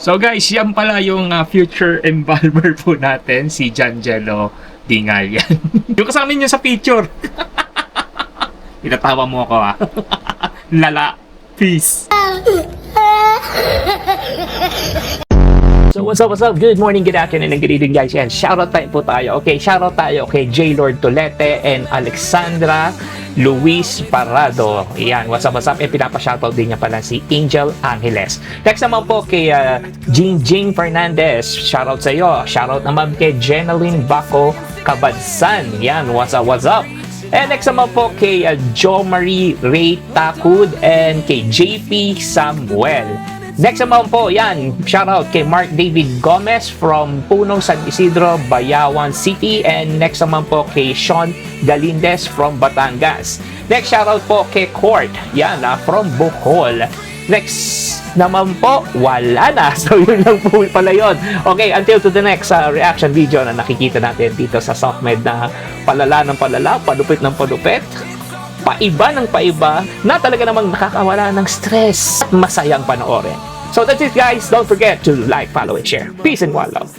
So guys, yan pala yung future embalmer po natin, si Janjelo Dingayan. Yung kasama niyo sa picture. Itatawa mo ako ha. Lala. Peace. So what's up? Good morning, good afternoon, and good evening guys. Yan, shoutout tayo po tayo. Okay, shoutout tayo kay J. Lord Tolete and Alexandra Luis Parado. Yan, what's up? Eh, pinapa-shoutout din niya pala si Angel Angeles. Next naman po kay Jing Fernandez. Shoutout sa iyo. Shoutout naman kay Jeneline Baco Kabadsan. Yan, what's up? And next naman po kay Jo Marie Ray Takud and kay JP Samuel. Next naman po, yan, shoutout kay Mark David Gomez from Puno, San Isidro, Bayawan City. And next naman po kay Sean Galindez from Batangas. Next shoutout po kay Court, yan, from Bohol. Next naman po, wala na. So yun lang po pala yun. Okay, until to the next reaction video na nakikita natin dito sa SOCMED na palala ng palala, padupit ng padupit, paiba ng paiba, na talaga namang nakakawala ng stress at masayang panoorin. So that's it guys. Don't forget to like, follow, and share. Peace and one love.